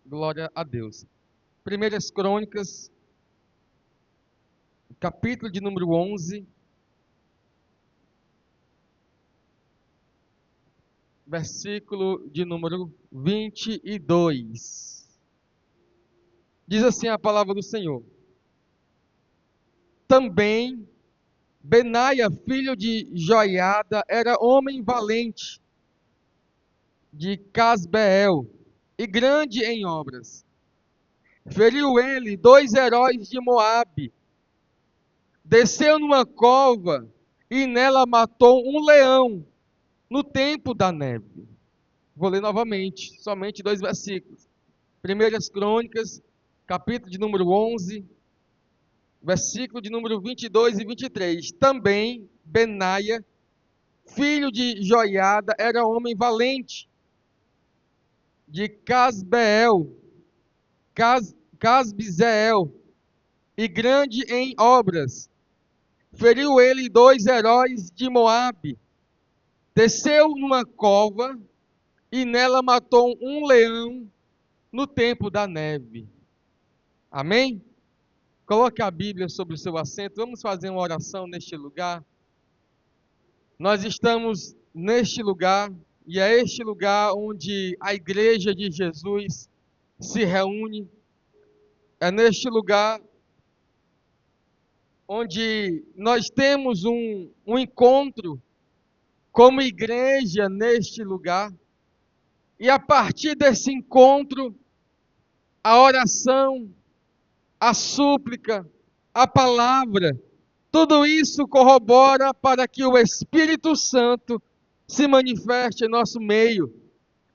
Glória a Deus. Primeiras Crônicas, capítulo de número 11, versículo de número 22. Diz assim a palavra do Senhor: Também Benaia, filho de Joiada, era homem valente de Casbeel e grande em obras. Feriu ele 2 heróis de Moabe, desceu numa cova e nela matou um leão no tempo da neve. Vou ler novamente, somente 2 versículos. Primeiras Crônicas, capítulo de número 11, versículo de número 22 e 23. Também Benaia, filho de Joiada, era homem valente de Casbeel, Casbizeel, e grande em obras. Feriu ele 2 heróis de Moabe, desceu numa cova e nela matou um leão no tempo da neve. Amém? Coloque a Bíblia sobre o seu assento. Vamos fazer uma oração neste lugar. Nós estamos neste lugar e é este lugar onde a igreja de Jesus se reúne. É neste lugar onde nós temos um encontro como igreja neste lugar. E a partir desse encontro, a oração, a súplica, a palavra, tudo isso corrobora para que o Espírito Santo se manifeste em nosso meio.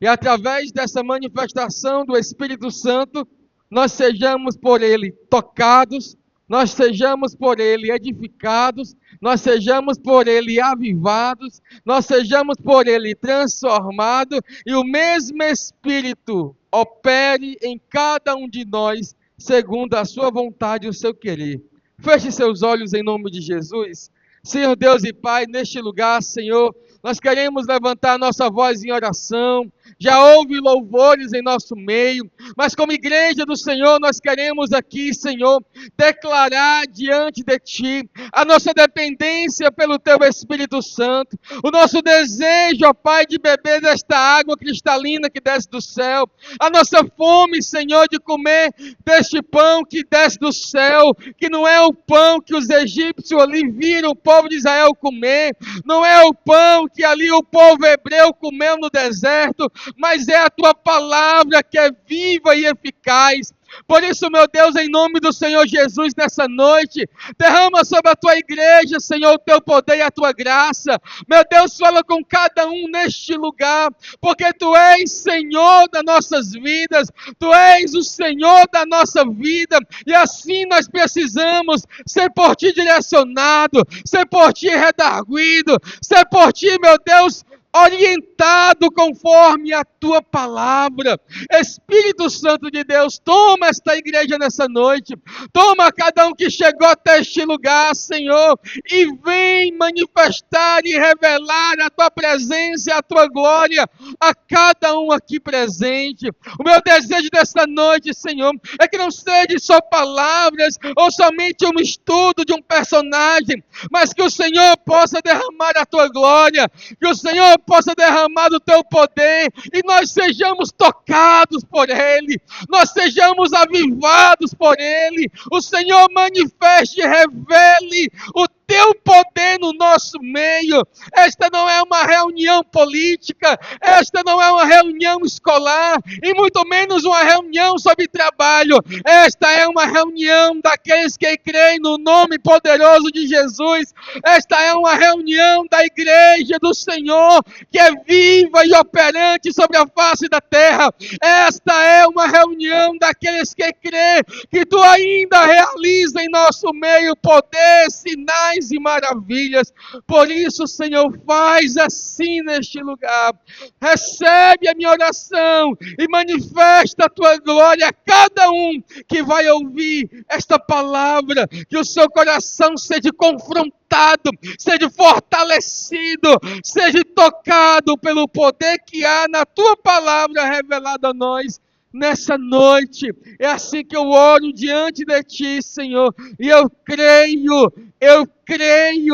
E através dessa manifestação do Espírito Santo, nós sejamos por ele tocados, nós sejamos por ele edificados, nós sejamos por ele avivados, nós sejamos por ele transformados, e o mesmo Espírito opere em cada um de nós, segundo a sua vontade e o seu querer. Feche seus olhos em nome de Jesus. Senhor Deus e Pai, neste lugar, Senhor, nós queremos levantar nossa voz em oração. Já houve louvores em nosso meio, mas como igreja do Senhor, nós queremos aqui, Senhor, declarar diante de Ti a nossa dependência pelo Teu Espírito Santo, o nosso desejo, ó Pai, de beber desta água cristalina que desce do céu, a nossa fome, Senhor, de comer deste pão que desce do céu, que não é o pão que os egípcios ali viram o povo de Israel comer, não é o pão que ali o povo hebreu comeu no deserto, mas é a Tua palavra que é viva e eficaz. Por isso, meu Deus, em nome do Senhor Jesus, nessa noite, derrama sobre a Tua igreja, Senhor, o Teu poder e a Tua graça. Meu Deus, fala com cada um neste lugar, porque Tu és Senhor das nossas vidas, Tu és o Senhor da nossa vida, e assim nós precisamos ser por Ti direcionado, ser por Ti redarguido, ser por Ti, meu Deus, orientado conforme a Tua palavra. Espírito Santo de Deus, toma esta igreja nessa noite, toma cada um que chegou até este lugar, Senhor, e vem manifestar e revelar a Tua presença e a Tua glória a cada um aqui presente. O meu desejo desta noite, Senhor, é que não seja só palavras ou somente um estudo de um personagem, mas que o Senhor possa derramar a Tua glória, que o Senhor possa derramar o Teu poder e nós sejamos tocados por Ele, nós sejamos avivados por Ele. O Senhor manifeste e revele o Teu poder no nosso meio. Esta não é uma reunião política, esta não é uma reunião escolar, e muito menos uma reunião sobre trabalho. Esta é uma reunião daqueles que creem no nome poderoso de Jesus. Esta é uma reunião da igreja do Senhor, que é viva e operante sobre a face da terra. Esta é uma reunião daqueles que creem que Tu ainda realiza em nosso meio poder, sinais e maravilhas. Por isso, Senhor, faz assim neste lugar. Recebe a minha oração e manifesta a Tua glória a cada um que vai ouvir esta palavra, que o seu coração seja confrontado, seja fortalecido, seja tocado pelo poder que há na Tua palavra revelada a nós. nessa noite. É assim que eu oro diante de Ti, Senhor. E eu creio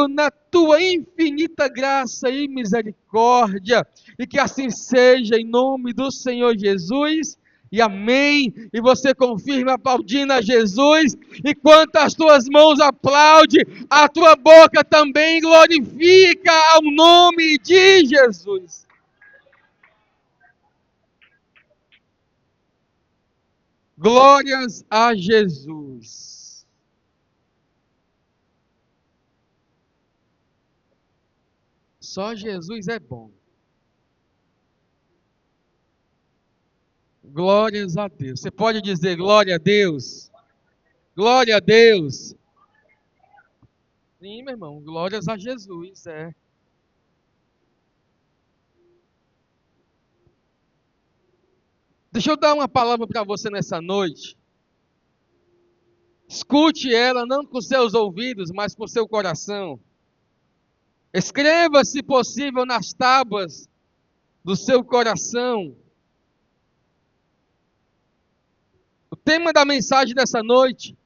na Tua infinita graça e misericórdia. E que assim seja, em nome do Senhor Jesus. E amém. E você confirma aplaudindo a Jesus. Enquanto as tuas mãos aplaudem, a tua boca também glorifica ao nome de Jesus. Glórias a Jesus. Só Jesus é bom. Glórias a Deus. Você pode dizer glória a Deus? Glória a Deus. Sim, meu irmão, glórias a Jesus, é. Deixa eu dar uma palavra para você nessa noite. Escute ela não com seus ouvidos, mas com seu coração. Escreva, se possível, nas tábuas do seu coração. O tema da mensagem dessa noite,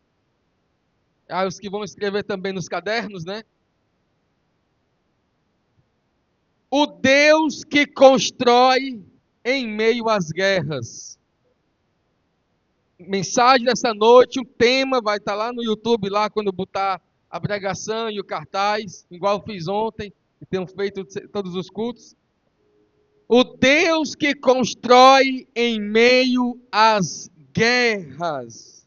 os que vão escrever também nos cadernos, né? O Deus que constrói em meio às guerras. Mensagem dessa noite, o tema vai estar lá no YouTube, lá quando botar a pregação e o cartaz, igual eu fiz ontem, e tenho feito todos os cultos. O Deus que constrói em meio às guerras.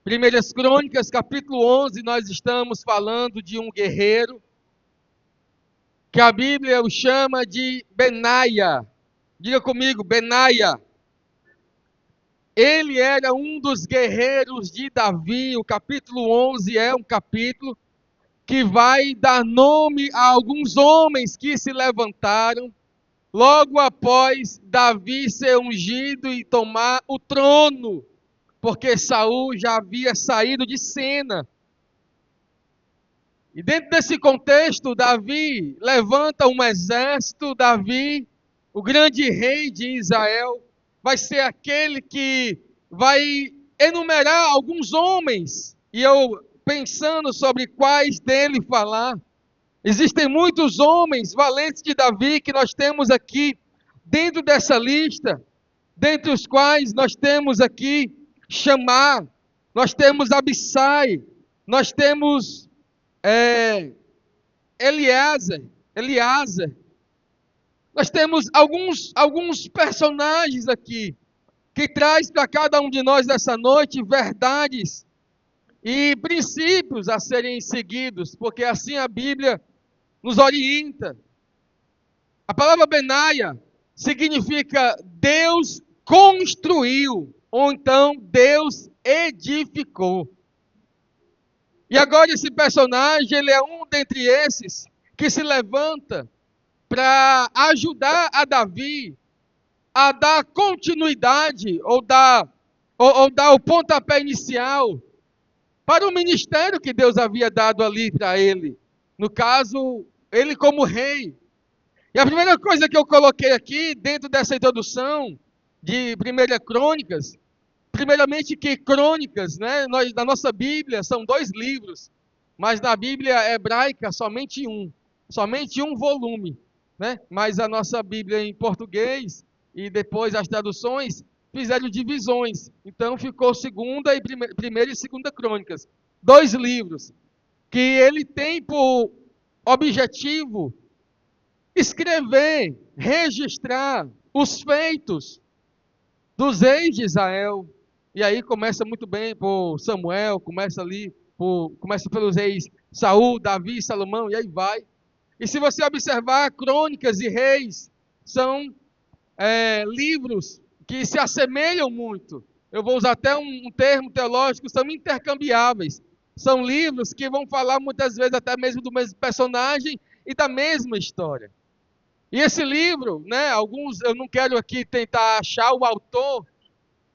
Primeiras Crônicas, capítulo 11, nós estamos falando de um guerreiro que a Bíblia o chama de Benaia. Diga comigo, Benaia. Ele era um dos guerreiros de Davi. O capítulo 11 é um capítulo que vai dar nome a alguns homens que se levantaram logo após Davi ser ungido e tomar o trono, porque Saul já havia saído de cena. E dentro desse contexto, Davi levanta um exército. Davi, o grande rei de Israel, vai ser aquele que vai enumerar alguns homens. E eu, pensando sobre quais dele falar, existem muitos homens valentes de Davi que nós temos aqui dentro dessa lista, dentre os quais nós temos aqui Chamar, nós temos Abissai, nós temos Eliasa. Nós temos alguns personagens aqui que traz para cada um de nós nessa noite verdades e princípios a serem seguidos, porque assim a Bíblia nos orienta. A palavra Benaia significa Deus construiu, ou então Deus edificou. E agora esse personagem, ele é um dentre esses que se levanta para ajudar a Davi a dar continuidade ou dar o pontapé inicial para o ministério que Deus havia dado ali para ele. No caso, ele como rei. E a primeira coisa que eu coloquei aqui dentro dessa introdução de 1 Crônicas, primeiramente que Crônicas, né, na nossa Bíblia são 2 livros, mas na Bíblia hebraica somente um volume, né? Mas a nossa Bíblia em português e depois as traduções fizeram divisões. Então ficou primeira e segunda Crônicas, 2 livros que ele tem por objetivo escrever, registrar os feitos dos reis de Israel. E aí começa muito bem por Samuel, começa pelos reis Saul, Davi, Salomão, e aí vai. E se você observar, Crônicas e Reis são livros que se assemelham muito. Eu vou usar até um termo teológico, são intercambiáveis. São livros que vão falar muitas vezes até mesmo do mesmo personagem e da mesma história. E esse livro, né, eu não quero aqui tentar achar o autor,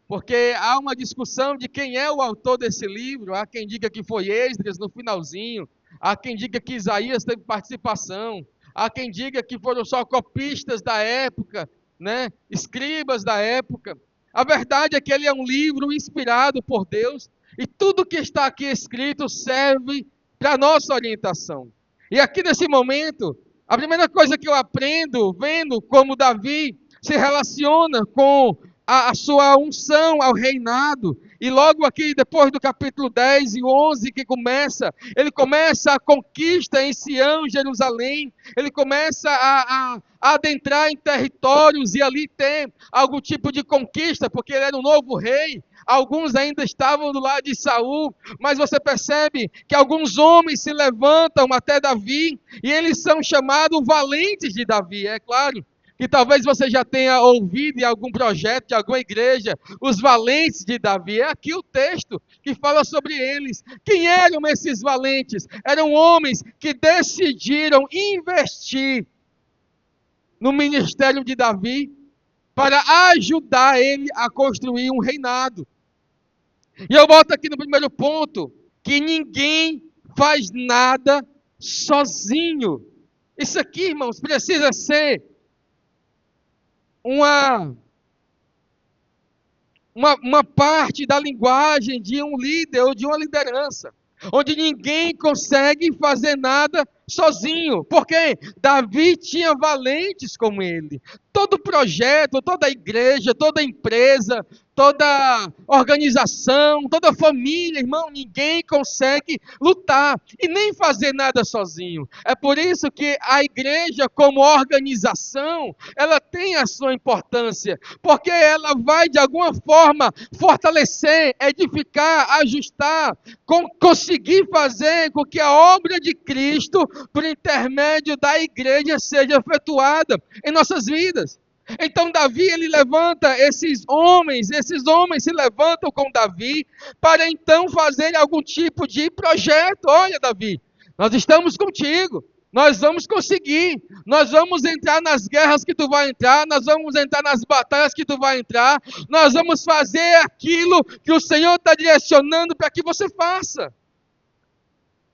porque há uma discussão de quem é o autor desse livro. Há quem diga que foi Esdras no finalzinho, há quem diga que Isaías teve participação, há quem diga que foram só copistas da época, né, escribas da época. A verdade é que ele é um livro inspirado por Deus e tudo que está aqui escrito serve para nossa orientação. E aqui nesse momento, a primeira coisa que eu aprendo vendo como Davi se relaciona com a sua unção ao reinado, e logo aqui depois do capítulo 10 e 11 que começa, ele começa a conquista em Sião, Jerusalém, ele começa a adentrar em territórios e ali ter algum tipo de conquista, porque ele era um novo rei. Alguns ainda estavam do lado de Saul, mas você percebe que alguns homens se levantam até Davi e eles são chamados valentes de Davi. É claro que talvez você já tenha ouvido em algum projeto de alguma igreja os valentes de Davi. É aqui o texto que fala sobre eles. Quem eram esses valentes? Eram homens que decidiram investir no ministério de Davi para ajudar ele a construir um reinado. E eu boto aqui no primeiro ponto que ninguém faz nada sozinho. Isso aqui, irmãos, precisa ser uma parte da linguagem de um líder ou de uma liderança, onde ninguém consegue fazer nada sozinho, porque Davi tinha valentes como ele. Todo projeto, toda igreja, toda empresa, toda organização, toda família, irmão, ninguém consegue lutar e nem fazer nada sozinho. É por isso que a igreja como organização, ela tem a sua importância, porque ela vai de alguma forma fortalecer, edificar, ajustar, conseguir fazer com que a obra de Cristo, por intermédio da igreja, seja efetuada em nossas vidas. Então Davi, ele levanta esses homens se levantam com Davi para então fazer algum tipo de projeto. Olha, Davi, nós estamos contigo, nós vamos conseguir, nós vamos entrar nas guerras que tu vai entrar, nós vamos entrar nas batalhas que tu vai entrar, nós vamos fazer aquilo que o Senhor está direcionando para que você faça.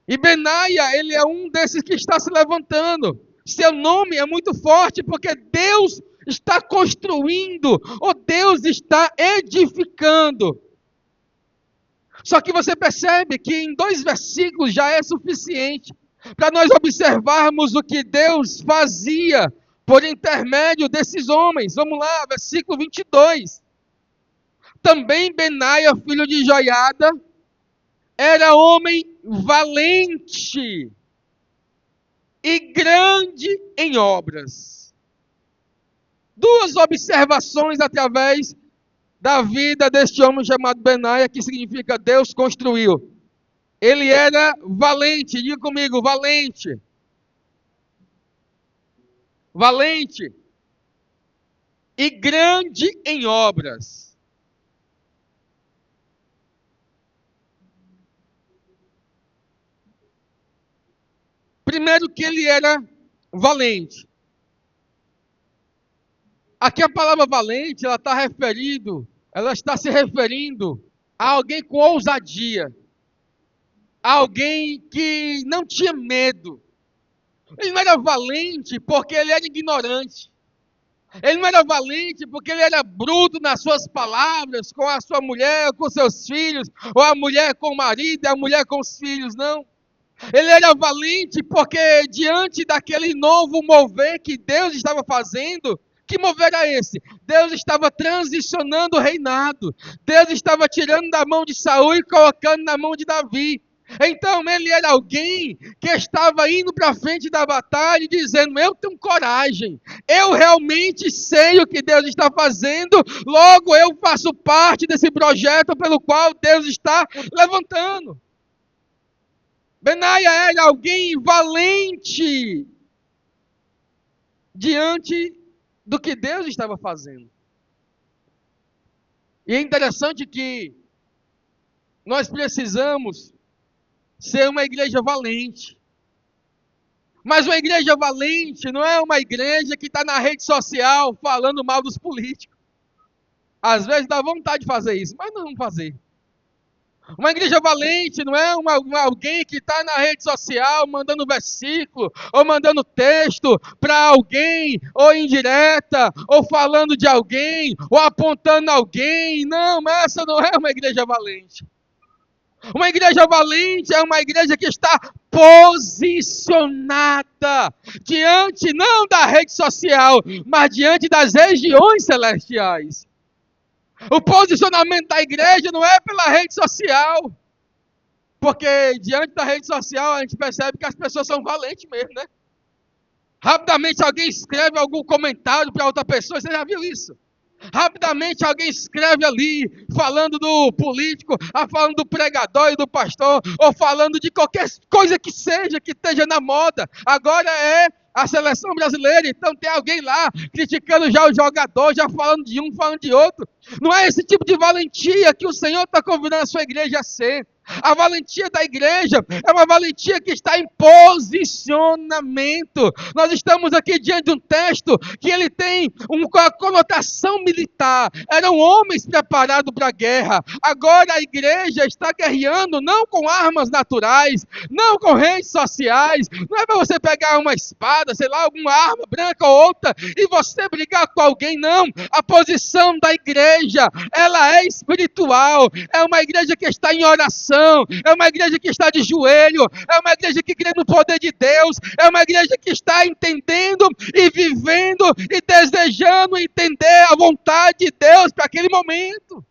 E Benaia, ele é um desses que está se levantando. Seu nome é muito forte porque Deus está construindo, ou Deus está edificando. Só que você percebe que em 2 versículos já é suficiente para nós observarmos o que Deus fazia por intermédio desses homens. Vamos lá, versículo 22. Também Benaia, filho de Joiada, era homem valente e grande em obras. 2 observações através da vida deste homem chamado Benaia, que significa Deus construiu. Ele era valente, diga comigo, valente. Valente e grande em obras. Primeiro que ele era valente. Aqui a palavra valente, ela está se referindo a alguém com ousadia, a alguém que não tinha medo. Ele não era valente porque ele era ignorante. Ele não era valente porque ele era bruto nas suas palavras, com a sua mulher, com seus filhos, ou a mulher com o marido, e a mulher com os filhos, não. Ele era valente porque diante daquele novo mover que Deus estava fazendo, que mover era esse? Deus estava transicionando o reinado. Deus estava tirando da mão de Saul e colocando na mão de Davi. Então ele era alguém que estava indo para frente da batalha e dizendo, eu tenho coragem, eu realmente sei o que Deus está fazendo, logo eu faço parte desse projeto pelo qual Deus está levantando. Benaia era alguém valente diante do que Deus estava fazendo. E é interessante que nós precisamos ser uma igreja valente. Mas uma igreja valente não é uma igreja que está na rede social falando mal dos políticos. Às vezes dá vontade de fazer isso, mas não vamos fazer. Uma igreja valente não é alguém que está na rede social mandando versículo, ou mandando texto para alguém, ou indireta, ou falando de alguém, ou apontando alguém. Não, essa não é uma igreja valente. Uma igreja valente é uma igreja que está posicionada diante não da rede social, mas diante das regiões celestiais. O posicionamento da igreja não é pela rede social, porque diante da rede social a gente percebe que as pessoas são valentes mesmo, né? Rapidamente alguém escreve algum comentário para outra pessoa, você já viu isso? Rapidamente alguém escreve ali, falando do político, falando do pregador e do pastor, ou falando de qualquer coisa que seja, que esteja na moda. Agora é a seleção brasileira, então tem alguém lá criticando já o jogador, já falando de um, falando de outro. Não é esse tipo de valentia que o Senhor está convidando a sua igreja a ser. A valentia da igreja é uma valentia que está em posicionamento. Nós estamos aqui diante de um texto que ele tem uma conotação militar. Eram homens preparados para a guerra. Agora a igreja está guerreando não com armas naturais, não com redes sociais. Não é para você pegar uma espada, sei lá, alguma arma branca ou outra e você brigar com alguém, não. A posição da igreja, ela é espiritual. É uma igreja que está em oração. É uma igreja que está de joelho, é uma igreja que crê no poder de Deus, é uma igreja que está entendendo e vivendo e desejando entender a vontade de Deus para aquele momento.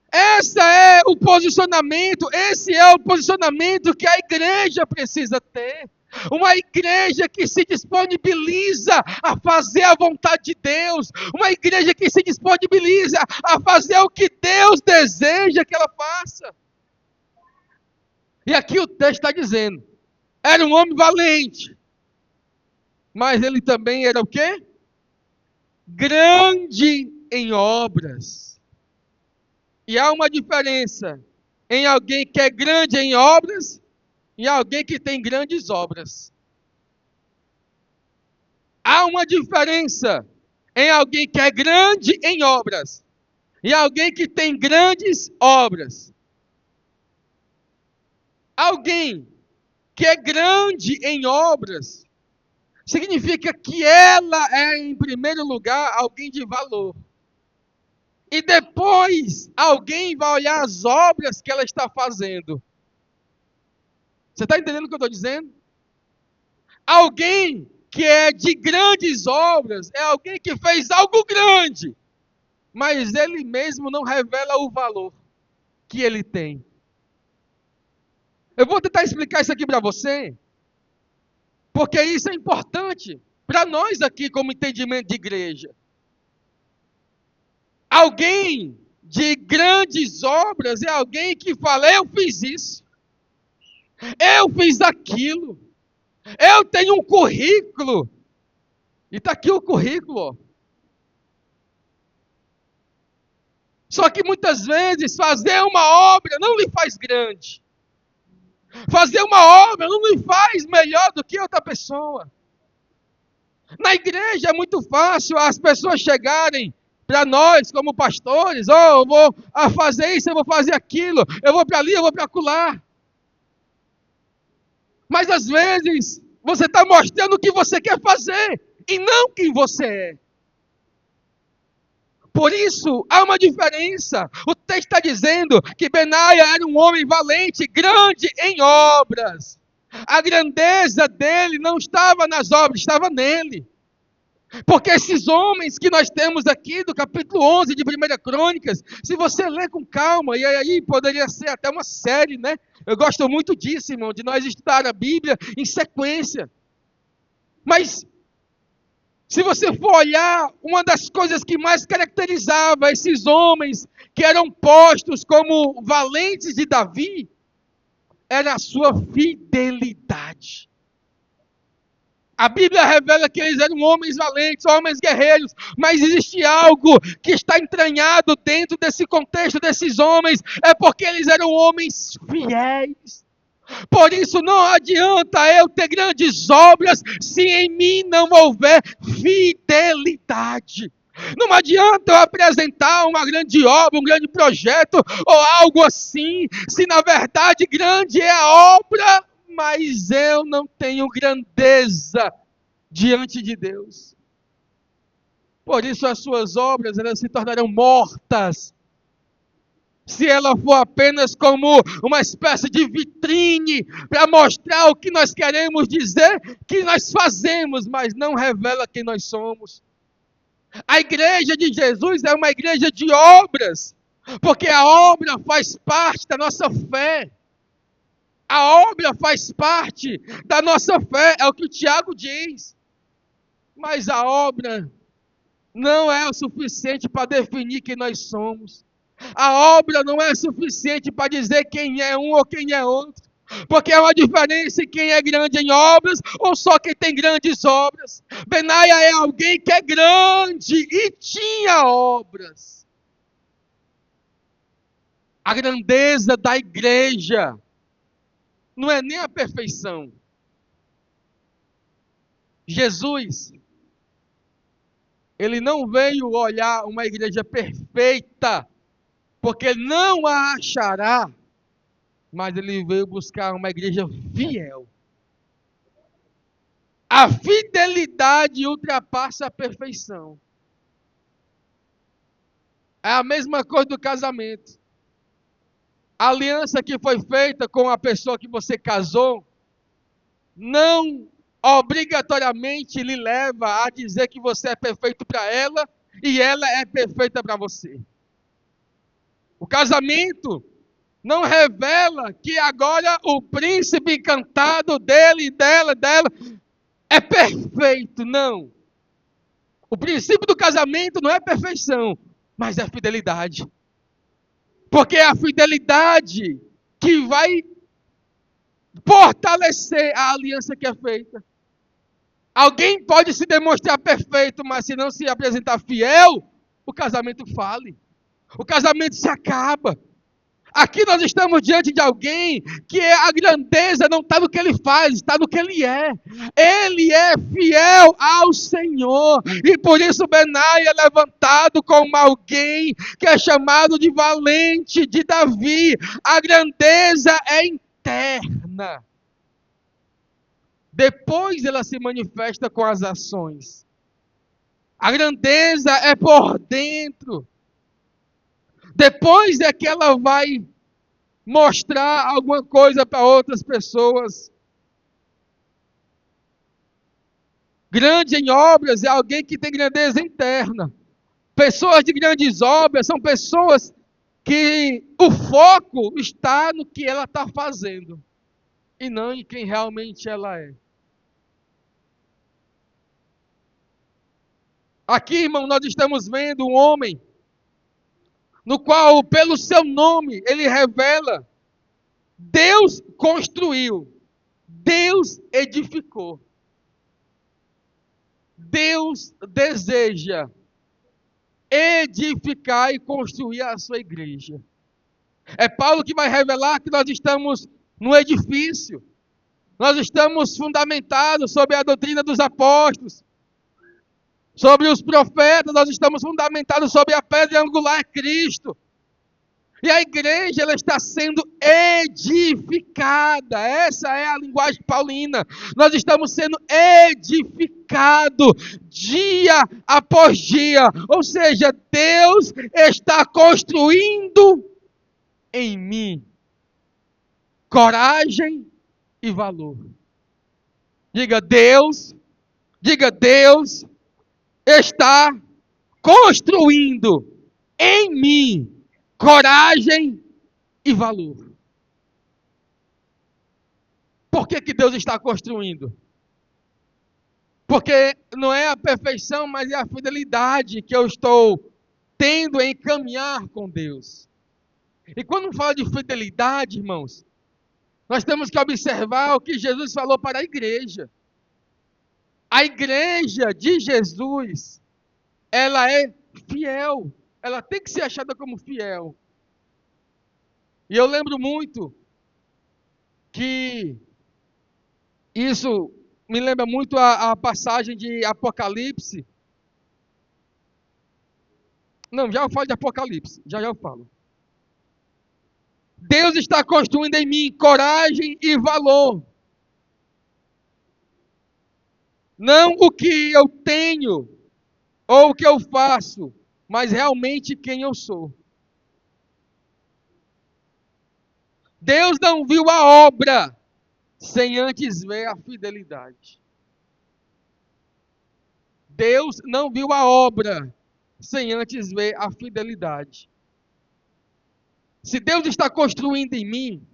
Esse é o posicionamento que a igreja precisa ter. Uma igreja que se disponibiliza a fazer a vontade de Deus. Uma igreja que se disponibiliza a fazer o que Deus deseja que ela faça. E aqui o texto está dizendo, era um homem valente, mas ele também era o quê? Grande em obras. E há uma diferença em alguém que é grande em obras e alguém que tem grandes obras. Há uma diferença em alguém que é grande em obras e alguém que tem grandes obras. Alguém que é grande em obras, significa que ela é, em primeiro lugar, alguém de valor. E depois, alguém vai olhar as obras que ela está fazendo. Você está entendendo o que eu estou dizendo? Alguém que é de grandes obras, é alguém que fez algo grande, mas ele mesmo não revela o valor que ele tem. Eu vou tentar explicar isso aqui para você, porque isso é importante para nós aqui como entendimento de igreja. Alguém de grandes obras é alguém que fala, eu fiz isso, eu fiz aquilo, eu tenho um currículo, e está aqui o currículo. Ó. Só que muitas vezes fazer uma obra não lhe faz grande. Fazer uma obra não lhe faz melhor do que outra pessoa. Na igreja é muito fácil as pessoas chegarem para nós como pastores, eu vou fazer isso, eu vou fazer aquilo, eu vou para ali, eu vou para acolá. Mas às vezes você está mostrando o que você quer fazer e não quem você é. Por isso, há uma diferença. O texto está dizendo que Benaia era um homem valente, grande em obras. A grandeza dele não estava nas obras, estava nele. Porque esses homens que nós temos aqui, do capítulo 11 de 1 Crônicas, se você ler com calma, e aí poderia ser até uma série, né? Eu gosto muito disso, irmão, de nós estudar a Bíblia em sequência. Mas se você for olhar, uma das coisas que mais caracterizava esses homens que eram postos como valentes de Davi, era a sua fidelidade. A Bíblia revela que eles eram homens valentes, homens guerreiros, mas existe algo que está entranhado dentro desse contexto desses homens, é porque eles eram homens fiéis. Por isso não adianta eu ter grandes obras se em mim não houver fidelidade. Não adianta eu apresentar uma grande obra, um grande projeto ou algo assim, se na verdade grande é a obra, mas eu não tenho grandeza diante de Deus. Por isso as suas obras elas se tornarão mortas. Se ela for apenas como uma espécie de vitrine para mostrar o que nós queremos dizer, que nós fazemos, mas não revela quem nós somos. A igreja de Jesus é uma igreja de obras, porque a obra faz parte da nossa fé. A obra faz parte da nossa fé, é o que o Tiago diz. Mas a obra não é o suficiente para definir quem nós somos. A obra não é suficiente para dizer quem é um ou quem é outro. Porque há uma diferença em quem é grande em obras ou só quem tem grandes obras. Benaia é alguém que é grande e tinha obras. A grandeza da igreja não é nem a perfeição. Jesus, ele não veio olhar uma igreja perfeita, porque ele não a achará, mas ele veio buscar uma igreja fiel. A fidelidade ultrapassa a perfeição. É a mesma coisa do casamento. A aliança que foi feita com a pessoa que você casou, não obrigatoriamente lhe leva a dizer que você é perfeito para ela e ela é perfeita para você. O casamento não revela que agora o príncipe encantado dele, dela, é perfeito, não. O princípio do casamento não é perfeição, mas é fidelidade. Porque é a fidelidade que vai fortalecer a aliança que é feita. Alguém pode se demonstrar perfeito, mas se não se apresentar fiel, o casamento fale. O casamento se acaba. Aqui nós estamos diante de alguém que a grandeza não está no que ele faz, está no que ele é. Ele é fiel ao Senhor. E por isso Benai é levantado como alguém que é chamado de valente de Davi. A grandeza é interna. Depois ela se manifesta com as ações. A grandeza é por dentro. Depois é que ela vai mostrar alguma coisa para outras pessoas. Grande em obras é alguém que tem grandeza interna. Pessoas de grandes obras são pessoas que o foco está no que ela está fazendo e não em quem realmente ela é. Aqui, irmão, nós estamos vendo um homem no qual, pelo seu nome, ele revela: Deus construiu, Deus edificou, Deus deseja edificar e construir a sua igreja. É Paulo que vai revelar que nós estamos no edifício, nós estamos fundamentados sobre a doutrina dos apóstolos, sobre os profetas, nós estamos fundamentados sobre a pedra angular, Cristo. E a igreja ela está sendo edificada. Essa é a linguagem paulina. Nós estamos sendo edificados dia após dia. Ou seja, Deus está construindo em mim coragem e valor. Diga Deus está construindo em mim coragem e valor. Por que Deus está construindo? Porque não é a perfeição, mas é a fidelidade que eu estou tendo em caminhar com Deus. E quando fala de fidelidade, irmãos, nós temos que observar o que Jesus falou para a igreja. A igreja de Jesus, ela é fiel. Ela tem que ser achada como fiel. E eu lembro muito que isso me lembra muito a passagem de Apocalipse, Não, já eu falo de Apocalipse. Já eu falo. Deus está construindo em mim coragem e valor. Não o que eu tenho ou o que eu faço, mas realmente quem eu sou. Deus não viu a obra sem antes ver a fidelidade. Deus não viu a obra sem antes ver a fidelidade. Se Deus está construindo em mim,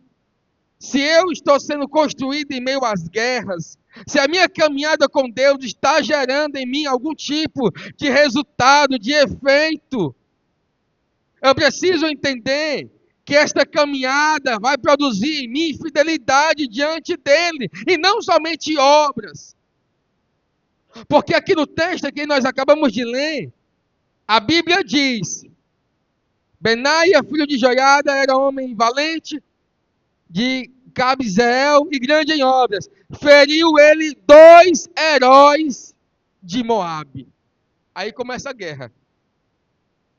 se eu estou sendo construído em meio às guerras, se a minha caminhada com Deus está gerando em mim algum tipo de resultado, de efeito, eu preciso entender que esta caminhada vai produzir em mim fidelidade diante dele, e não somente obras. Porque aqui no texto que nós acabamos de ler, a Bíblia diz: Benaia, filho de Joiada, era homem valente, de Cabzeel e grande em obras. Feriu ele 2 heróis de Moabe. Aí começa a guerra.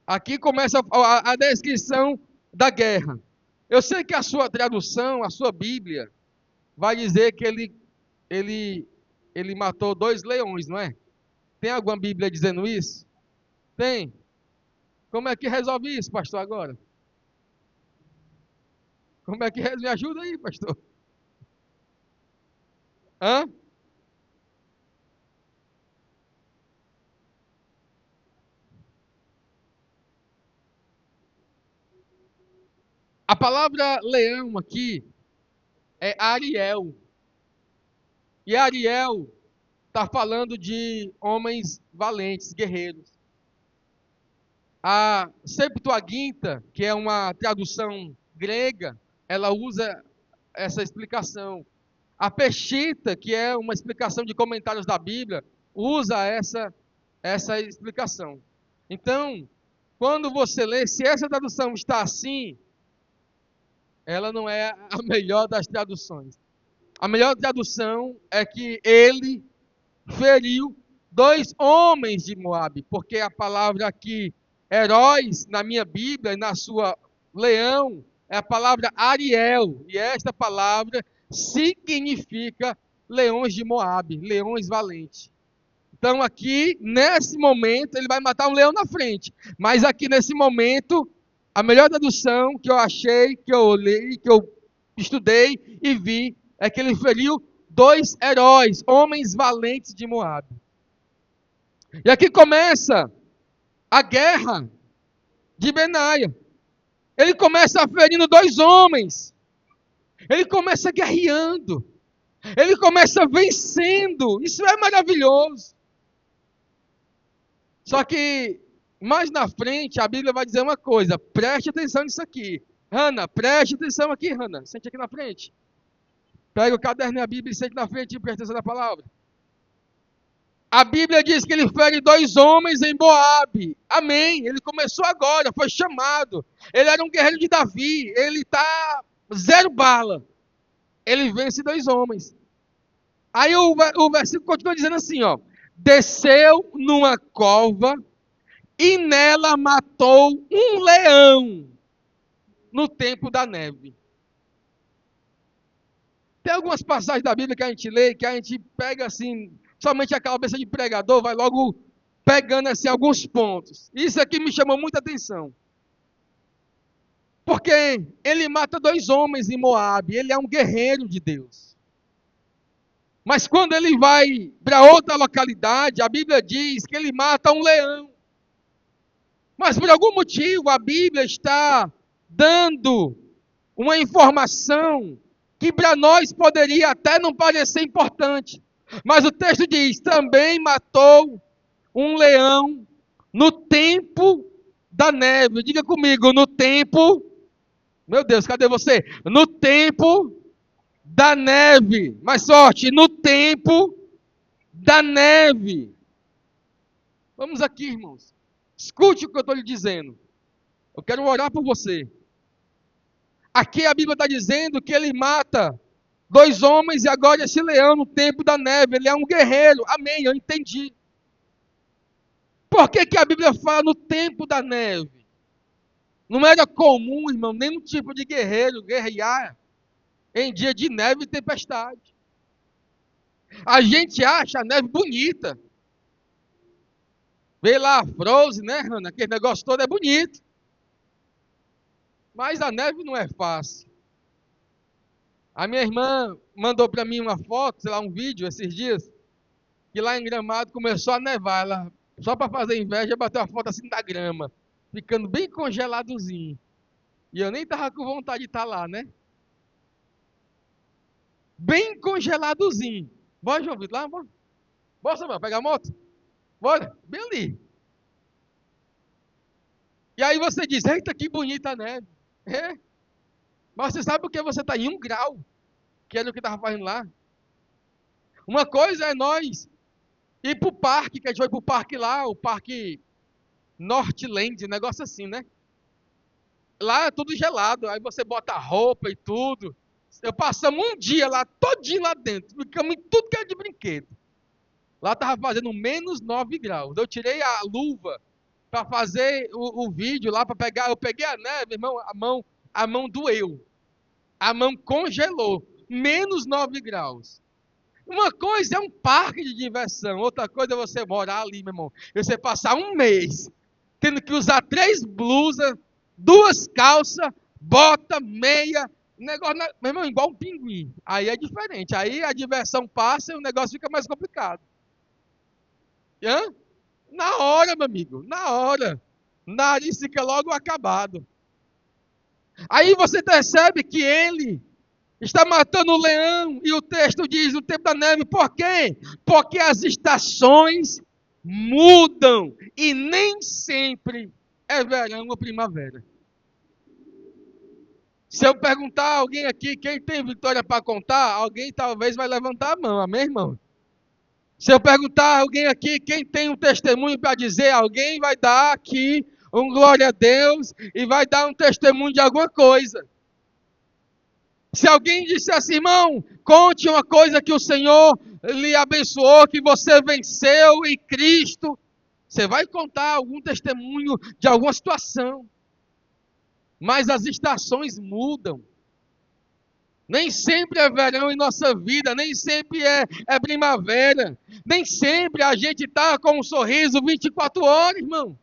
Aqui começa a descrição da guerra. Eu sei que a sua tradução, a sua Bíblia, vai dizer que ele matou 2 leões, não é? Tem alguma Bíblia dizendo isso? Tem. Como é que resolve isso, pastor, agora? Como é que me ajuda aí, pastor? Hã? A palavra leão aqui é Ariel. E Ariel está falando de homens valentes, guerreiros. A Septuaginta, que é uma tradução grega, ela usa essa explicação. A Peshitta, que é uma explicação de comentários da Bíblia, usa essa explicação. Então, quando você lê, se essa tradução está assim, ela não é a melhor das traduções. A melhor tradução é que ele feriu 2 homens de Moabe, porque a palavra aqui, heróis, na minha Bíblia e na sua leão, é a palavra Ariel, e esta palavra significa leões de Moabe, leões valentes. Então aqui, nesse momento, ele vai matar um leão na frente, mas aqui nesse momento, a melhor tradução que eu achei, que eu olhei, que eu estudei e vi, é que ele feriu 2 heróis, homens valentes de Moabe. E aqui começa a guerra de Benaia. Ele começa ferindo 2 homens. Ele começa guerreando. Ele começa vencendo. Isso é maravilhoso. Só que mais na frente a Bíblia vai dizer uma coisa. Preste atenção nisso aqui. Hannah, preste atenção aqui, Hannah. Sente aqui na frente. Pega o caderno e a Bíblia e sente na frente e preste atenção na palavra. A Bíblia diz que ele fere 2 homens em Moabe. Amém. Ele começou agora, foi chamado. Ele era um guerreiro de Davi. Ele está 0 bala. Ele vence 2 homens. Aí o versículo continua dizendo assim, ó. Desceu numa cova e nela matou um leão no tempo da neve. Tem algumas passagens da Bíblia que a gente lê, que a gente pega assim, somente a cabeça de pregador, vai logo pegando assim alguns pontos. Isso aqui me chamou muita atenção. Porque ele mata 2 homens em Moabe, ele é um guerreiro de Deus. Mas quando ele vai para outra localidade, a Bíblia diz que ele mata um leão. Mas por algum motivo a Bíblia está dando uma informação que para nós poderia até não parecer importante. Mas o texto diz, também matou um leão no tempo da neve. Diga comigo, no tempo, meu Deus, cadê você? No tempo da neve. Mais sorte, no tempo da neve. Vamos aqui, irmãos. Escute o que eu estou lhe dizendo. Eu quero orar por você. Aqui a Bíblia está dizendo que ele mata 2 homens e agora esse leão no tempo da neve. Ele é um guerreiro. Amém, eu entendi. Por que que a Bíblia fala no tempo da neve? Não era comum, irmão, nenhum tipo de guerreiro guerrear em dia de neve e tempestade. A gente acha a neve bonita. Vê lá a Frozen, né, Hannah? Aquele negócio todo é bonito. Mas a neve não é fácil. A minha irmã mandou para mim uma foto, sei lá, um vídeo esses dias, que lá em Gramado começou a nevar. Ela, só para fazer inveja, bateu a foto assim da grama, ficando bem congeladozinho. E eu nem tava com vontade de estar lá, né? Bem congeladozinho. Bora, João Vitor, lá, bora. Bora, Samuel, pegar a moto? Bora, bem ali. E aí você diz, eita, que bonita a neve. É, mas você sabe por que você está em 1 grau, que era o que estava fazendo lá? Uma coisa é nós ir pro parque, que a gente foi pro parque lá, o parque Northland, um negócio assim, né? Lá é tudo gelado, aí você bota roupa e tudo. Eu passamos um dia lá, todinho lá dentro, ficamos em tudo que é de brinquedo. Lá tava fazendo -9 graus. Eu tirei a luva para fazer o vídeo lá, para pegar. Eu peguei a neve, irmão, a mão doeu. A mão congelou. -9 graus. Uma coisa é um parque de diversão, outra coisa é você morar ali, meu irmão. E você passar um mês tendo que usar 3 blusas, 2 calças, bota, meia, negócio, meu irmão, igual um pinguim. Aí é diferente. Aí a diversão passa e o negócio fica mais complicado. Hã? Na hora, meu amigo, na hora. Nariz fica logo acabado. Aí você percebe que ele está matando o leão, e o texto diz, o tempo da neve, por quê? Porque as estações mudam, e nem sempre é verão ou primavera. Se eu perguntar a alguém aqui, quem tem vitória para contar, alguém talvez vai levantar a mão, amém, irmão? Se eu perguntar a alguém aqui, quem tem um testemunho para dizer, alguém vai dar aqui um glória a Deus, e vai dar um testemunho de alguma coisa. Se alguém disser assim, irmão, conte uma coisa que o Senhor lhe abençoou, que você venceu em Cristo, você vai contar algum testemunho de alguma situação. Mas as estações mudam. Nem sempre é verão em nossa vida, nem sempre é primavera, nem sempre a gente está com um sorriso 24 horas, irmão.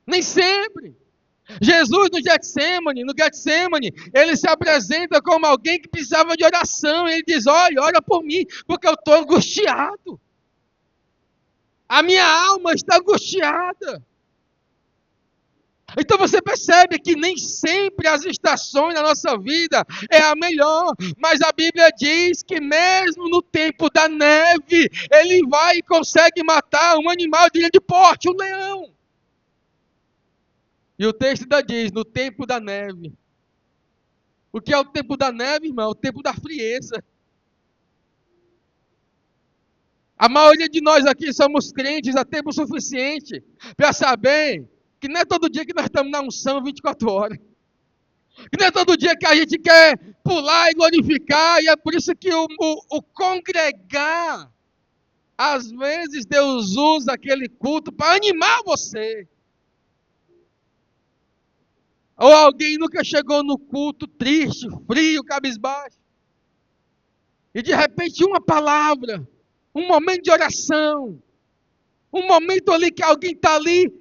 Nem sempre. Jesus no Getsemane, ele se apresenta como alguém que precisava de oração. Ele diz, olha, ora por mim, porque eu estou angustiado. A minha alma está angustiada. Então você percebe que nem sempre as estações da nossa vida é a melhor, mas a Bíblia diz que mesmo no tempo da neve, ele vai e consegue matar um animal de grande porte, um leão. E o texto ainda diz, no tempo da neve. O que é o tempo da neve, irmão? É o tempo da frieza. A maioria de nós aqui somos crentes há tempo suficiente para saber que não é todo dia que nós estamos na unção 24 horas. Que não é todo dia que a gente quer pular e glorificar. E é por isso que o congregar, às vezes Deus usa aquele culto para animar você. Ou alguém nunca chegou no culto triste, frio, cabisbaixo. E de repente uma palavra, um momento de oração, um momento ali que alguém está ali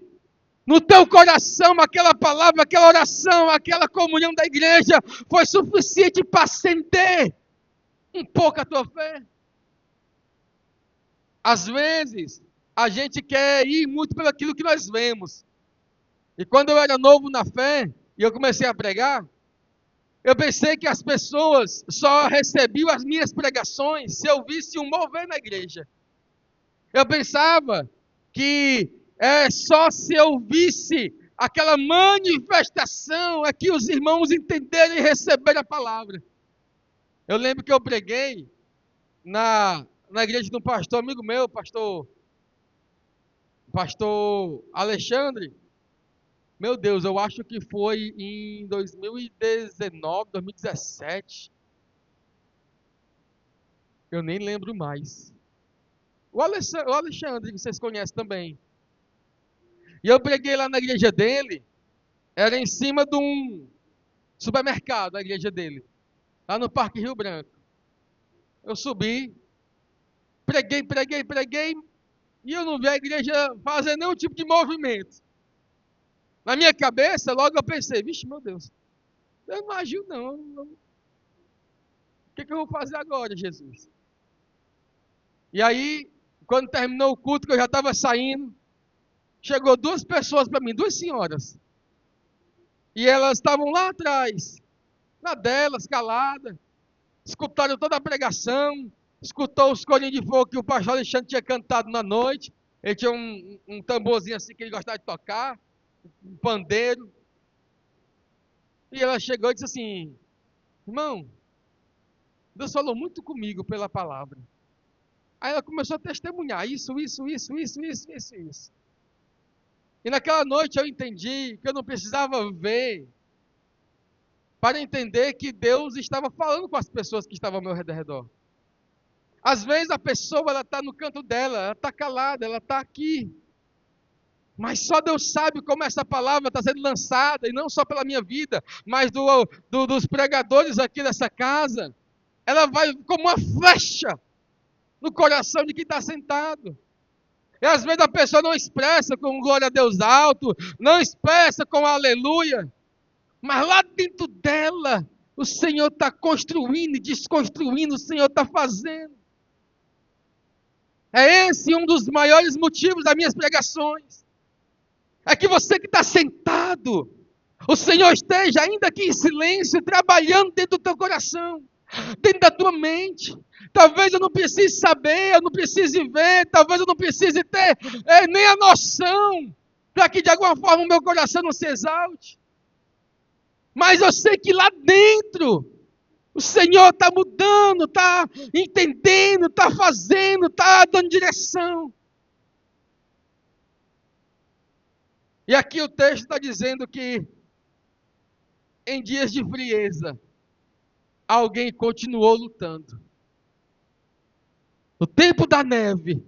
no teu coração, aquela palavra, aquela oração, aquela comunhão da igreja foi suficiente para acender um pouco a tua fé. Às vezes, a gente quer ir muito pelo aquilo que nós vemos. E quando eu era novo na fé, e eu comecei a pregar, eu pensei que as pessoas só recebiam as minhas pregações se eu visse um mover na igreja. Eu pensava que só se eu visse aquela manifestação é que os irmãos entenderam e receberam a palavra. Eu lembro que eu preguei na igreja de um pastor amigo meu, pastor Alexandre. Meu Deus, eu acho que foi em 2019, 2017. Eu nem lembro mais. O Alexandre, que vocês conhecem também. E eu preguei lá na igreja dele, era em cima de um supermercado, a igreja dele, lá no Parque Rio Branco. Eu subi, preguei, e eu não vi a igreja fazer nenhum tipo de movimento. Na minha cabeça, logo eu pensei, vixe, meu Deus, eu não agiu não. O que eu vou fazer agora, Jesus? E aí, quando terminou o culto, que eu já estava saindo, chegou duas pessoas para mim, duas senhoras. E elas estavam lá atrás, na delas, caladas, escutaram toda a pregação, escutou os corinhos de fogo que o pastor Alexandre tinha cantado na noite. Ele tinha um tamborzinho assim que ele gostava de tocar, um pandeiro. E ela chegou e disse assim, irmão, Deus falou muito comigo pela palavra. Aí ela começou a testemunhar isso. E naquela noite eu entendi que eu não precisava ver para entender que Deus estava falando com as pessoas que estavam ao meu redor. Às vezes a pessoa ela está no canto dela, ela está calada, ela está aqui. Mas só Deus sabe como essa palavra está sendo lançada, e não só pela minha vida, mas dos pregadores aqui dessa casa. Ela vai como uma flecha no coração de quem está sentado. E às vezes a pessoa não expressa com glória a Deus alto, não expressa com aleluia, mas lá dentro dela, o Senhor está construindo e desconstruindo, o Senhor está fazendo. É esse um dos maiores motivos das minhas pregações. É que você que está sentado, o Senhor esteja ainda aqui em silêncio, trabalhando dentro do teu coração, dentro da tua mente. Talvez eu não precise saber, eu não precise ver, talvez eu não precise ter nem a noção, para que de alguma forma o meu coração não se exalte. Mas eu sei que lá dentro, o Senhor está mudando, está entendendo, está fazendo, está dando direção. E aqui o texto está dizendo que em dias de frieza, alguém continuou lutando. No tempo da neve,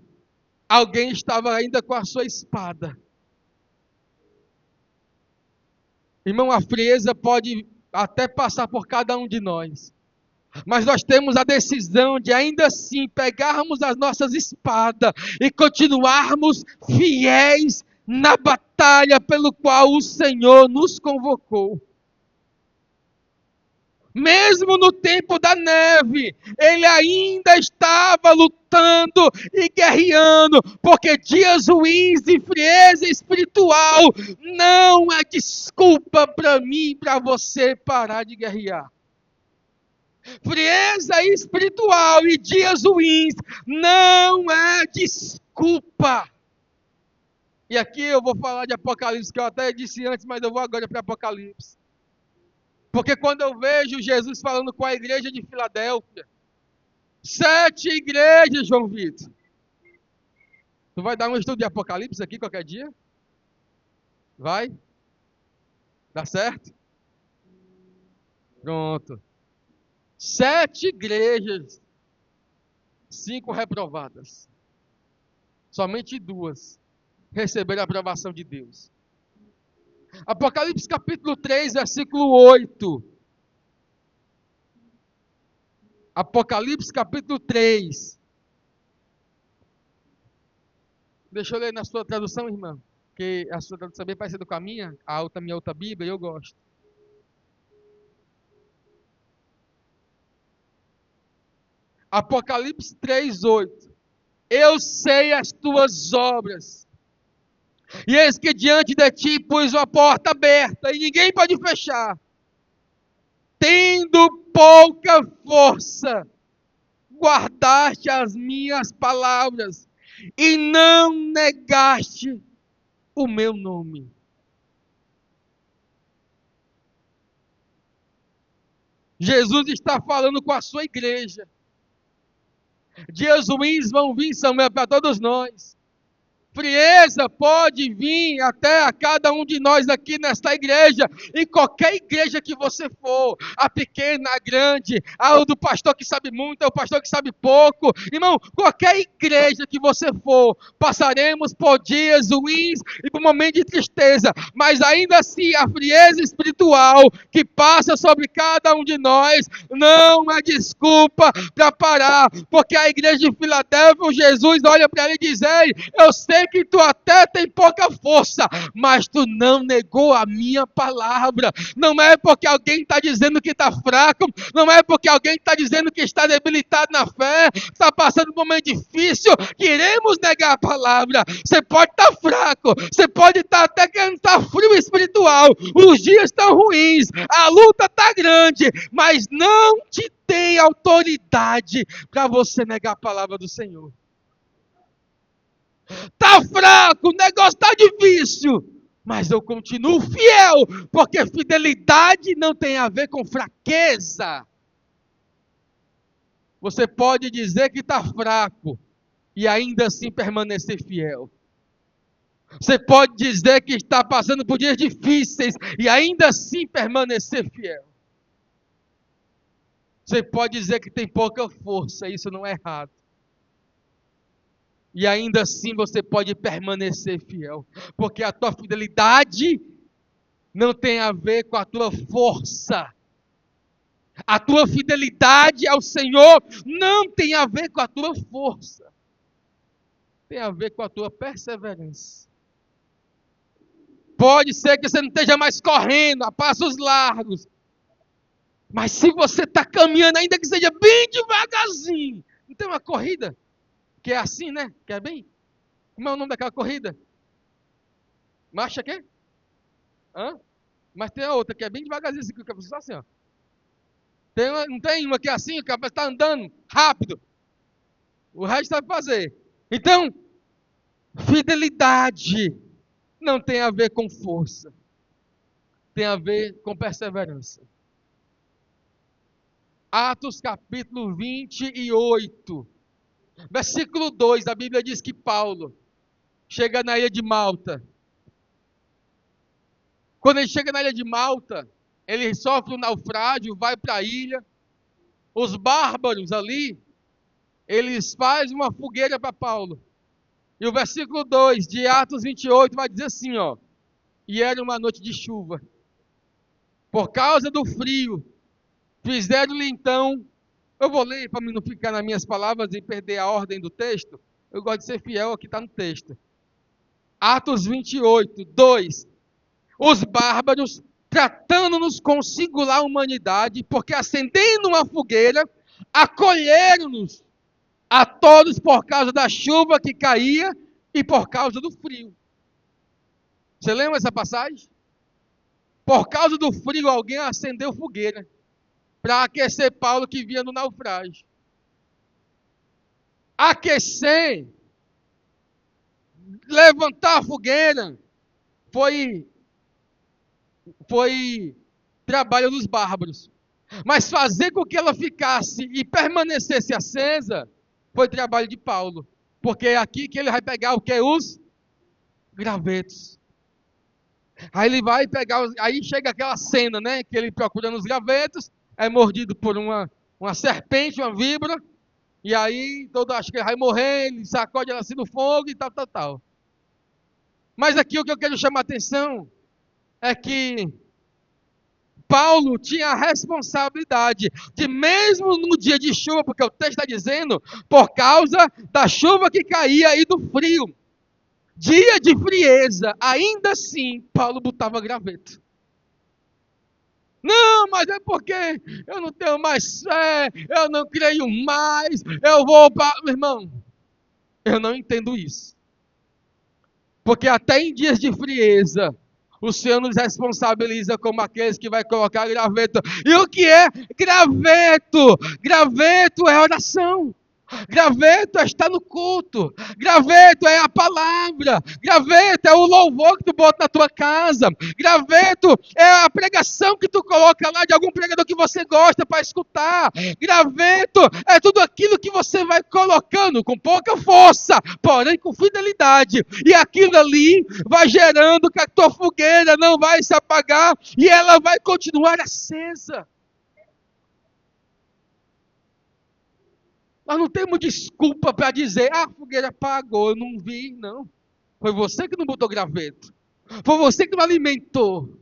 alguém estava ainda com a sua espada. Irmão, a frieza pode até passar por cada um de nós. Mas nós temos a decisão de ainda assim pegarmos as nossas espadas e continuarmos fiéis na batalha pelo qual o Senhor nos convocou. Mesmo no tempo da neve, ele ainda estava lutando e guerreando, porque dias ruins e frieza espiritual não é desculpa para mim e para você parar de guerrear. Frieza espiritual e dias ruins não é desculpa. E aqui eu vou falar de Apocalipse, que eu até disse antes, mas eu vou agora para Apocalipse. Porque quando eu vejo Jesus falando com a igreja de Filadélfia, 7 igrejas, João Vitor. Tu vai dar um estudo de Apocalipse aqui qualquer dia? Vai? Dá certo? Pronto. 7 igrejas, 5 reprovadas. Somente 2 receberam a aprovação de Deus. Apocalipse capítulo 3, versículo 8. Apocalipse capítulo 3. Deixa eu ler na sua tradução, irmã. Porque a sua tradução é bem parecida com a minha. Minha outra Bíblia, e eu gosto. Apocalipse 3, 8. Eu sei as tuas obras. E eis que diante de ti pus uma porta aberta, e ninguém pode fechar. Tendo pouca força, guardaste as minhas palavras, e não negaste o meu nome. Jesus está falando com a sua igreja. Dias ruins vão vir, Samuel, para todos nós. frieza pode vir até a cada um de nós aqui nesta igreja, em qualquer igreja que você for, a pequena, a grande, a do pastor que sabe muito, o pastor que sabe pouco. Irmão, qualquer igreja que você for, passaremos por dias ruins e por momentos de tristeza, mas ainda assim a frieza espiritual que passa sobre cada um de nós não é desculpa para parar, porque a igreja de Filadélfia, Jesus olha para ele e diz: ei, eu sei que tu até tem pouca força, mas tu não negou a minha palavra. Não é porque alguém está dizendo que está fraco, não é porque alguém está dizendo que está debilitado na fé, está passando por um momento difícil, que iremos negar a palavra. Você pode estar fraco, você pode estar até querendo estar frio espiritual, os dias estão ruins, a luta está grande, mas não te tem autoridade para você negar a palavra do Senhor. Está fraco, o negócio está difícil, mas eu continuo fiel, porque fidelidade não tem a ver com fraqueza. Você pode dizer que está fraco e ainda assim permanecer fiel. Você pode dizer que está passando por dias difíceis e ainda assim permanecer fiel. Você pode dizer que tem pouca força, isso não é errado. E ainda assim você pode permanecer fiel, porque a tua fidelidade não tem a ver com a tua força. A tua fidelidade ao Senhor não tem a ver com a tua força. Tem a ver com a tua perseverança. Pode ser que você não esteja mais correndo a passos largos, mas se você está caminhando, ainda que seja bem devagarzinho, não tem uma corrida que é assim, né? Que é bem. Como é o nome daquela corrida? Marcha quê? Hã? Mas tem a outra que é bem devagarzinho, assim, que o cabeça está assim, ó. Não tem uma que é assim, o cabeça está andando rápido. O resto vai fazer. Então, fidelidade não tem a ver com força. Tem a ver com perseverança. Atos capítulo 28. Versículo 2, a Bíblia diz que Paulo chega na ilha de Malta. Quando ele chega na ilha de Malta, ele sofre um naufrágio, vai para a ilha. Os bárbaros ali, eles fazem uma fogueira para Paulo. E o versículo 2 de Atos 28 vai dizer assim, ó: e era uma noite de chuva. Por causa do frio, fizeram-lhe então. Eu vou ler para não ficar nas minhas palavras e perder a ordem do texto. Eu gosto de ser fiel ao que está no texto. Atos 28, 2. Os bárbaros, tratando-nos com singular humanidade, porque acendendo uma fogueira, acolheram-nos a todos por causa da chuva que caía e por causa do frio. Você lembra essa passagem? Por causa do frio, alguém acendeu fogueira para aquecer Paulo que vinha no naufrágio. Aquecer, levantar a fogueira, foi trabalho dos bárbaros. Mas fazer com que ela ficasse e permanecesse acesa, foi trabalho de Paulo. Porque é aqui que ele vai pegar o que? Os gravetos. Aí ele vai pegar, aí chega aquela cena, né? Que ele procurando os gravetos, é mordido por uma serpente, uma víbora, e aí todo acha que ele vai morrer, ele sacode ela assim no fogo e tal, tal, tal. Mas aqui o que eu quero chamar a atenção é que Paulo tinha a responsabilidade de, mesmo no dia de chuva, porque o texto está dizendo, por causa da chuva que caía e do frio, dia de frieza, ainda assim, Paulo botava graveto. Não, mas é porque eu não tenho mais fé, eu não creio mais, eu vou para... Meu irmão, eu não entendo isso. Porque até em dias de frieza, o Senhor nos responsabiliza como aqueles que vai colocar graveto. E o que é graveto? Graveto é oração. Graveto é estar no culto. Graveto é a palavra. Graveto é o louvor que tu bota na tua casa. Graveto é a pregação que tu coloca lá de algum pregador que você gosta para escutar. Graveto é tudo aquilo que você vai colocando com pouca força, porém com fidelidade. E aquilo ali vai gerando que a tua fogueira não vai se apagar e ela vai continuar acesa. Nós não temos desculpa para dizer, a fogueira apagou, eu não vi, não. Foi você que não botou graveto. Foi você que não alimentou.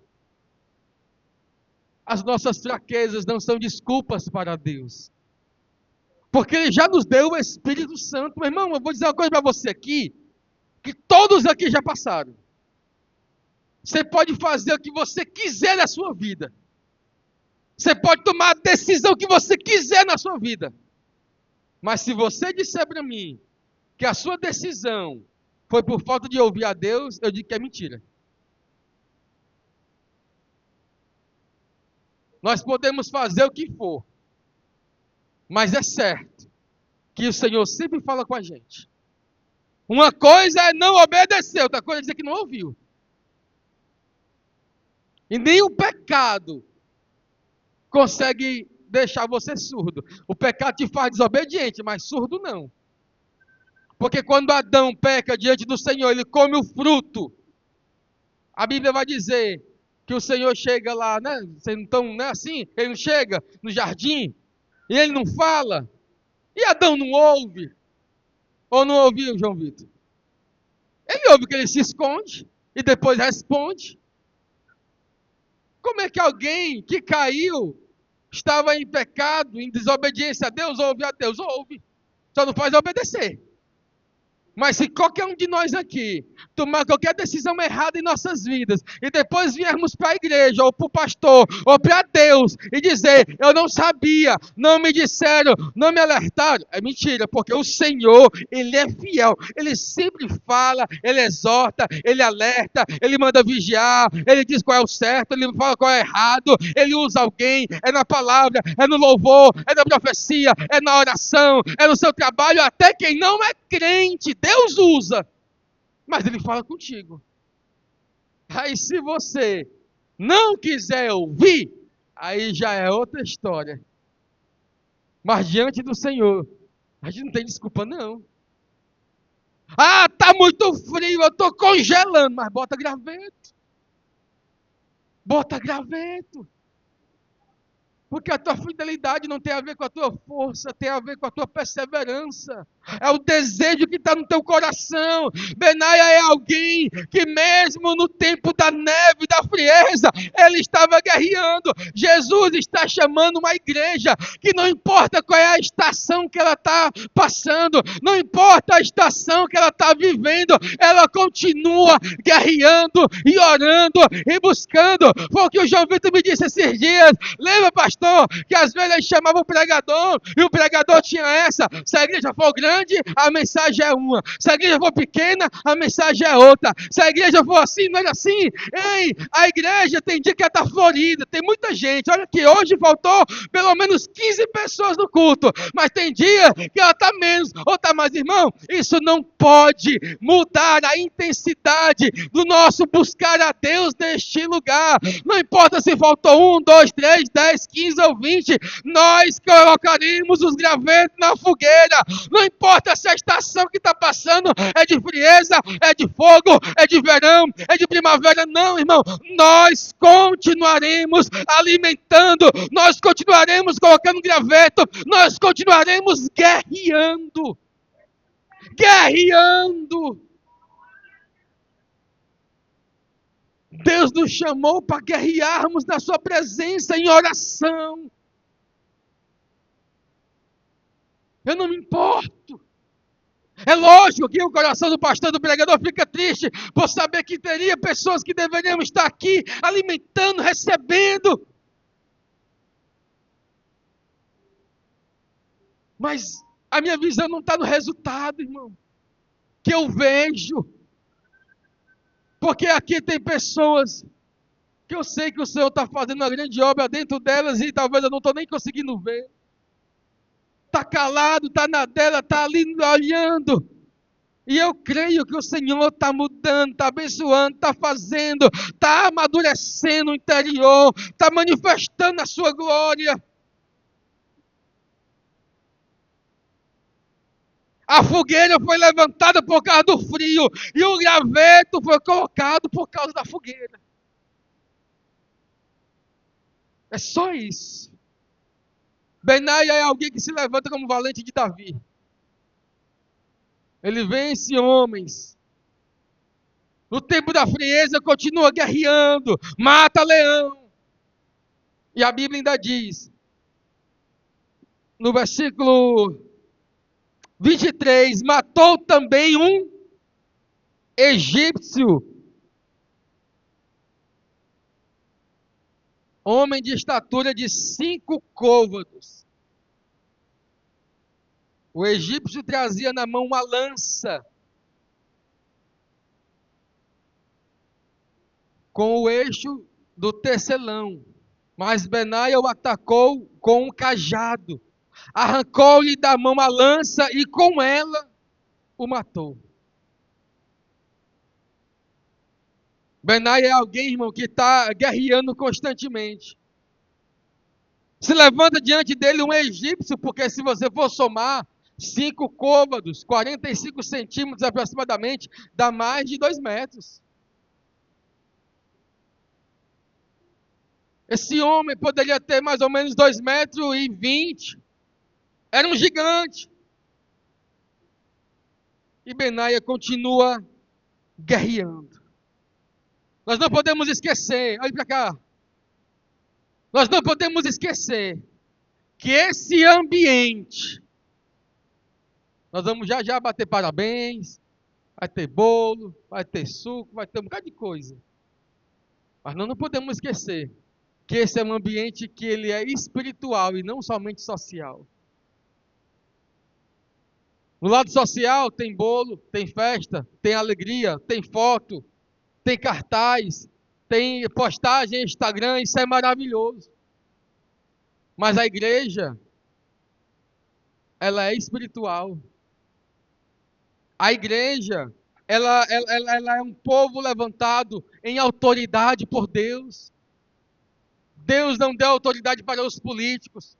As nossas fraquezas não são desculpas para Deus. Porque Ele já nos deu o Espírito Santo. Meu irmão, eu vou dizer uma coisa para você aqui, que todos aqui já passaram. Você pode fazer o que você quiser na sua vida. Você pode tomar a decisão que você quiser na sua vida. Mas se você disser para mim que a sua decisão foi por falta de ouvir a Deus, eu digo que é mentira. Nós podemos fazer o que for, mas é certo que o Senhor sempre fala com a gente. Uma coisa é não obedecer, outra coisa é dizer que não ouviu. E nem o pecado consegue deixar você surdo. O pecado te faz desobediente, mas surdo não. Porque quando Adão peca diante do Senhor, ele come o fruto. A Bíblia vai dizer que o Senhor chega lá, né? Vocês não estão, não é assim? Ele não chega no jardim e ele não fala. E Adão não ouve. Ou não ouviu, João Vitor? Ele ouve que ele se esconde e depois responde. Como é que alguém que caiu, estava em pecado, em desobediência a Deus, ouve a Deus? Ouve. Só não faz obedecer. Mas se qualquer um de nós aqui tomar qualquer decisão errada em nossas vidas e depois viermos para a igreja ou para o pastor ou para Deus e dizer, eu não sabia, não me disseram, não me alertaram, é mentira, porque o Senhor, Ele é fiel, Ele sempre fala, Ele exorta, Ele alerta, Ele manda vigiar, Ele diz qual é o certo, Ele fala qual é o errado, Ele usa alguém, é na palavra, é no louvor, é na profecia, é na oração, é no seu trabalho, até quem não é crente, Deus usa, mas Ele fala contigo. Aí se você não quiser ouvir, aí já é outra história. Mas diante do Senhor, a gente não tem desculpa não. Ah, tá muito frio, eu tô congelando, mas bota graveto. Bota graveto. Porque a tua fidelidade não tem a ver com a tua força, tem a ver com a tua perseverança. É o desejo que está no teu coração. Benaia é alguém que mesmo no tempo da neve, da frieza, ele estava guerreando. Jesus está chamando uma igreja que não importa qual é a estação que ela está passando, não importa a estação que ela está vivendo, ela continua guerreando e orando e buscando. Foi o que o João Vitor me disse esses dias. Lembra, pastor, que às vezes ele chamava o pregador e o pregador tinha essa: se a igreja for grande, a mensagem é uma. Se a igreja for pequena, a mensagem é outra. Se a igreja for assim, não é assim. Ei, a igreja tem dia que ela está florida, tem muita gente. Olha que hoje faltou pelo menos 15 pessoas no culto, mas tem dia que ela está menos ou está mais. Irmão, isso não pode mudar a intensidade do nosso buscar a Deus neste lugar. Não importa se faltou 1, 2, 3, 10, 15 ou 20, nós colocaremos os gravetos na fogueira. Não importa se a estação que está passando é de frieza, é de fogo, é de verão, é de primavera. Não, irmão, nós continuaremos alimentando, nós continuaremos colocando graveto, nós continuaremos guerreando. Guerreando. Deus nos chamou para guerrearmos na sua presença em oração. Eu não me importo. É lógico que o coração do pastor, do pregador, fica triste por saber que teria pessoas que deveriam estar aqui alimentando, recebendo. Mas a minha visão não está no resultado, irmão, que eu vejo. Porque aqui tem pessoas que eu sei que o Senhor está fazendo uma grande obra dentro delas e talvez eu não estou nem conseguindo ver. está calado, está na dela, está ali olhando. E eu creio que o Senhor está mudando, está abençoando, está fazendo, está amadurecendo o interior, está manifestando a sua glória. A fogueira foi levantada por causa do frio e o graveto foi colocado por causa da fogueira. É só isso. Benaia é alguém que se levanta como valente de Davi. Ele vence homens. No tempo da frieza continua guerreando, mata leão. E a Bíblia ainda diz, no versículo 23, matou também um egípcio, homem de estatura de 5 côvados. O egípcio trazia na mão uma lança com o eixo do tecelão. Mas Benaia o atacou com um cajado. Arrancou-lhe da mão a lança e com ela o matou. Benaia é alguém, irmão, que está guerreando constantemente. Se levanta diante dele um egípcio, porque se você for somar 5 côvados, 45 centímetros aproximadamente, dá mais de 2 metros. Esse homem poderia ter mais ou menos 2,20 metros. Era um gigante. E Benaia continua guerreando. Nós não podemos esquecer, olha para cá. Nós não podemos esquecer que esse ambiente, nós vamos já já bater parabéns, vai ter bolo, vai ter suco, vai ter um bocado de coisa. Mas nós não podemos esquecer que esse é um ambiente que ele é espiritual e não somente social. No lado social tem bolo, tem festa, tem alegria, tem foto, tem cartaz, tem postagem no Instagram, isso é maravilhoso. Mas a igreja, ela é espiritual. A igreja, ela é um povo levantado em autoridade por Deus. Deus não deu autoridade para os políticos.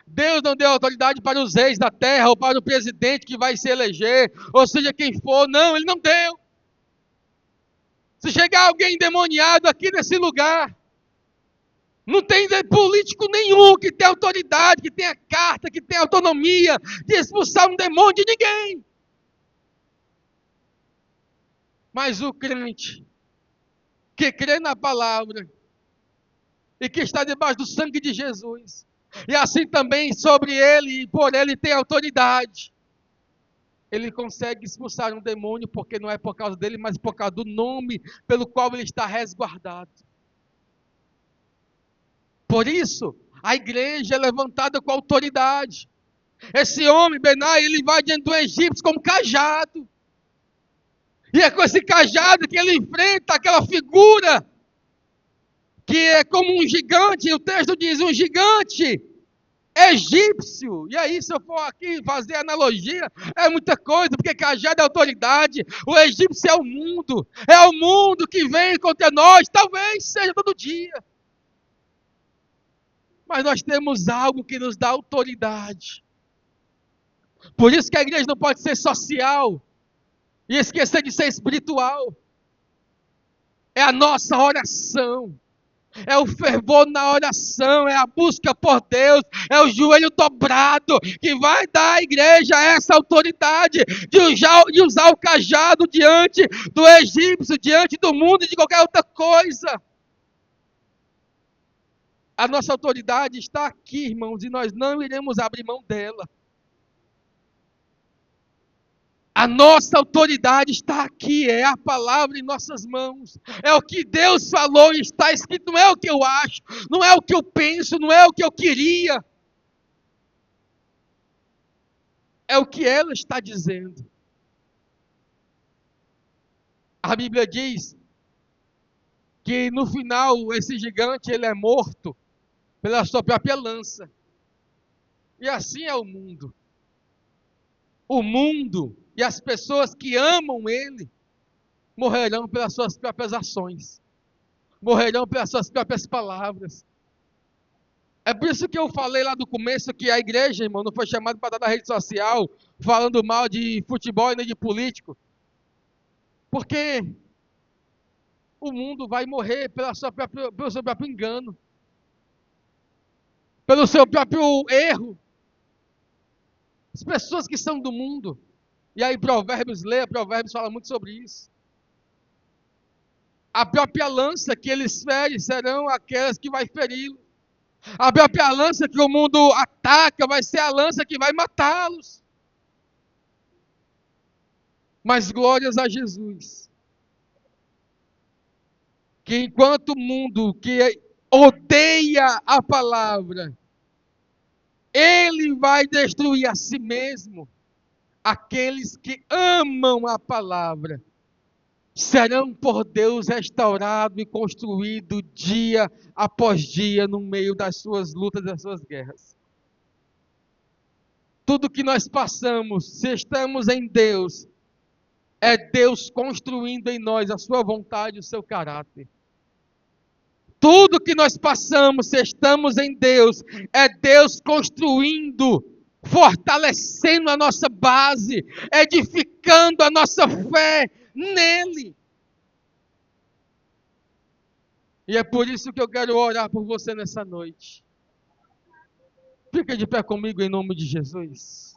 Deus não deu autoridade para os reis da terra ou para o presidente que vai se eleger, ou seja, quem for. Não, Ele não deu. Se chegar alguém endemoniado aqui nesse lugar, não tem político nenhum que tenha autoridade, que tenha carta, que tenha autonomia de expulsar um demônio de ninguém. Mas o crente que crê na palavra e que está debaixo do sangue de Jesus, e assim também sobre ele e por ele tem autoridade, ele consegue expulsar um demônio, porque não é por causa dele, mas por causa do nome pelo qual ele está resguardado. Por isso, a igreja é levantada com autoridade. Esse homem, Benai, ele vai diante do egípcio como cajado. E é com esse cajado que ele enfrenta aquela figura que é como um gigante. O texto diz um gigante egípcio. E aí, se eu for aqui fazer analogia, é muita coisa, porque cajado é autoridade. O egípcio é o mundo. É o mundo que vem contra nós. Talvez seja todo dia. Mas nós temos algo que nos dá autoridade. Por isso que a igreja não pode ser social e esquecer de ser espiritual. É a nossa oração. É o fervor na oração, é a busca por Deus, é o joelho dobrado que vai dar à igreja essa autoridade de usar o cajado diante do egípcio, diante do mundo e de qualquer outra coisa. A nossa autoridade está aqui, irmãos, e nós não iremos abrir mão dela. A nossa autoridade está aqui, é a palavra em nossas mãos. É o que Deus falou e está escrito, não é o que eu acho, não é o que eu penso, não é o que eu queria. É o que ela está dizendo. A Bíblia diz que no final esse gigante ele é morto pela sua própria lança. E assim é o mundo. O mundo e as pessoas que amam Ele morrerão pelas suas próprias ações, morrerão pelas suas próprias palavras. É por isso que eu falei lá do começo que a igreja, irmão, não foi chamada para dar na rede social falando mal de futebol e nem de político. Porque o mundo vai morrer pelo seu próprio engano, pelo seu próprio erro. As pessoas que são do mundo. E aí Provérbios fala muito sobre isso. A própria lança que eles ferem serão aquelas que vai feri-los. A própria lança que o mundo ataca vai ser a lança que vai matá-los. Mas glórias a Jesus, que enquanto o mundo que odeia a palavra, ele vai destruir a si mesmo. Aqueles que amam a palavra serão por Deus restaurados e construídos dia após dia no meio das suas lutas e das suas guerras. Tudo que nós passamos, se estamos em Deus, é Deus construindo em nós a sua vontade e o seu caráter. Tudo que nós passamos, se estamos em Deus, é Deus construindo, fortalecendo a nossa base, edificando a nossa fé nele. E é por isso que eu quero orar por você nessa noite. Fica de pé comigo em nome de Jesus.